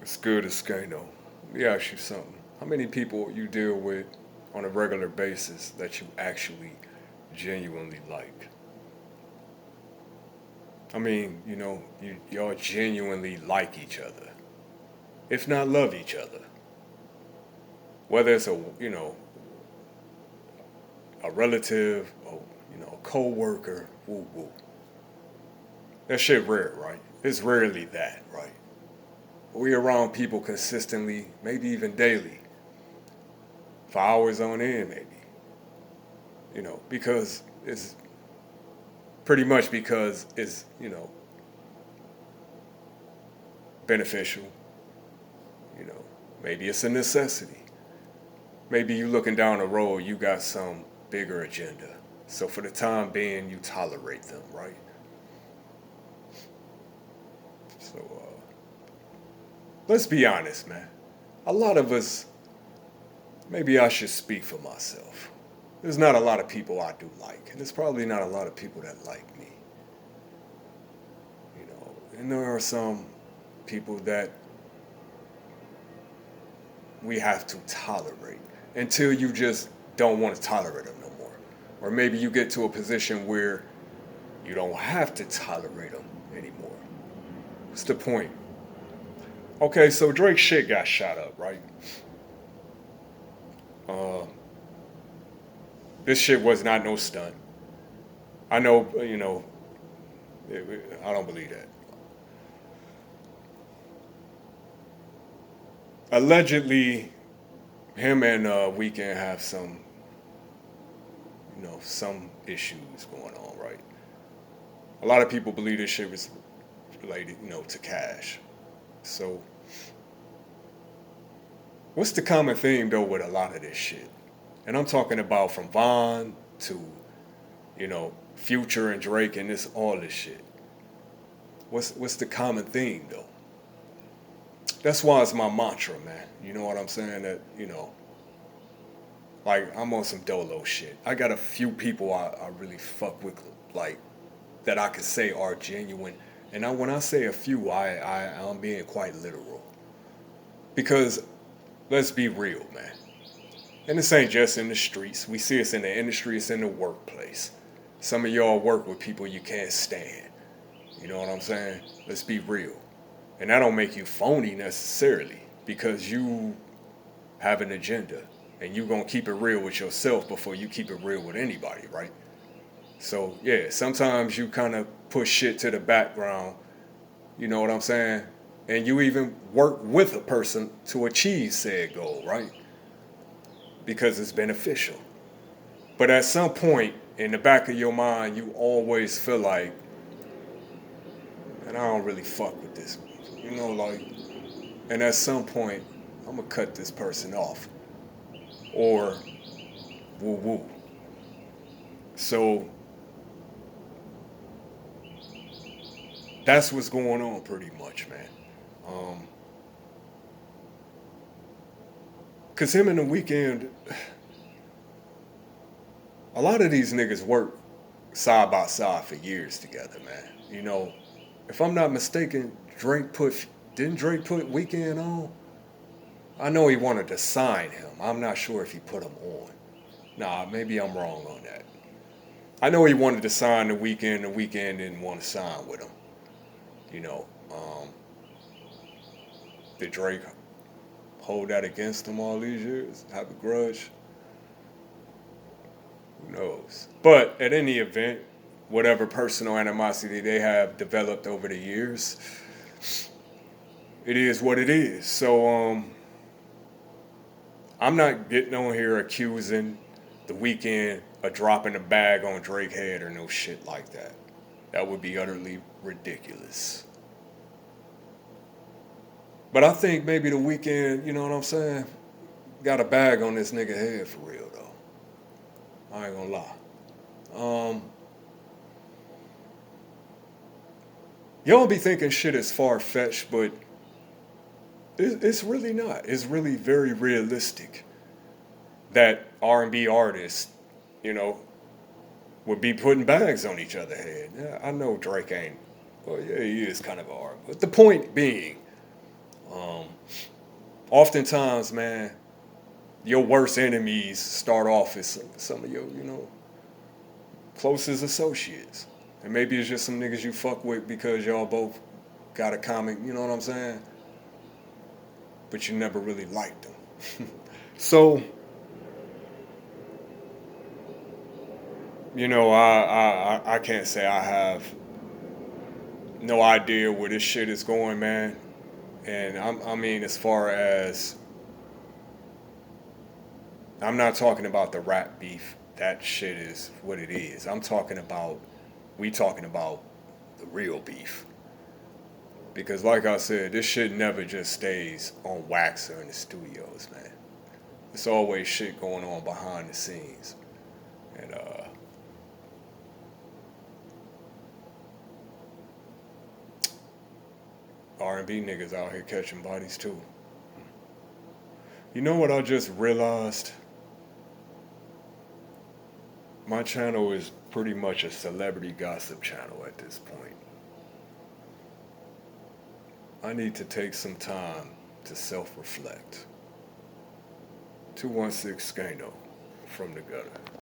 It's good as Skano. Let me ask you something. How many people you deal with on a regular basis that you actually genuinely like? I mean, y'all genuinely like each other, if not love each other. Whether it's a relative, or, a co-worker, woo woo. That shit rare, right? It's rarely that, right? We around people consistently, maybe even daily, for hours on end, maybe. Because it's pretty much because it's beneficial. You know, maybe it's a necessity. Maybe you looking down the road, you got some bigger agenda. So for the time being, you tolerate them, right? So let's be honest, man. A lot of us, maybe I should speak for myself. There's not a lot of people I do like, and there's probably not a lot of people that like me. And there are some people that we have to tolerate until you just don't want to tolerate them no more. Or maybe you get to a position where you don't have to tolerate them anymore. What's the point? Okay, so Drake's shit got shot up, right? Uh, this shit was not no stunt. I know, I don't believe that. Allegedly, him and Weekend have some issues going on, right? A lot of people believe this shit was related, to Cash. So, what's the common theme though with a lot of this shit? And I'm talking about from Vaughn to, Future and Drake and all this shit. What's the common theme though? That's why it's my mantra, man. You know what I'm saying? That, like I'm on some dolo shit. I got a few people I really fuck with, like that I could say are genuine. And when I say a few, I'm being quite literal. Because let's be real, man. And this ain't just in the streets. We see it's in the industry, it's in the workplace. Some of y'all work with people you can't stand. You know what I'm saying? Let's be real. And that don't make you phony necessarily because you have an agenda and you gonna keep it real with yourself before you keep it real with anybody, right? So yeah, sometimes you kind of push shit to the background, you know what I'm saying? And you even work with a person to achieve said goal, right? Because it's beneficial. But at some point in the back of your mind, you always feel like, and I don't really fuck with this. Like, and at some point, I'm gonna cut this person off. Or woo woo. So that's what's going on pretty much, man. Um, Cause him and the weekend, a lot of these niggas work side by side for years together, man. If I'm not mistaken, didn't Drake put Weekend on? I know he wanted to sign him. I'm not sure if he put him on. Nah, maybe I'm wrong on that. I know he wanted to sign the Weekend didn't want to sign with him. You know, um, did Drake hold that against him all these years? Have a grudge? Who knows? But at any event, whatever personal animosity they have developed over the years, it is what it is. So I'm not getting on here accusing the weekend of dropping a bag on Drake head or no shit like that. That would be utterly ridiculous. But I think maybe the weekend, you know what I'm saying, got a bag on this nigga head for real though. I ain't gonna lie. Um, y'all be thinking shit is far fetched, but it's really not. It's really very realistic that R&B artists, you know, would be putting bags on each other's head. Yeah, I know Drake ain't. Well, yeah, he is kind of a R. But the point being, Oftentimes, man, your worst enemies start off as some of your, closest associates. And maybe it's just some niggas you fuck with because y'all both got a comic, you know what I'm saying? But you never really liked them. So, I can't say I have no idea where this shit is going, man. And I mean, as far as I'm not talking about the rap beef. That shit is what it is. We talking about the real beef. Because like I said, this shit never just stays on wax or in the studios, man. There's always shit going on behind the scenes. And R&B niggas out here catching bodies too. You know what I just realized? My channel is pretty much a celebrity gossip channel at this point. I need to take some time to self-reflect. 216 Skano from the gutter.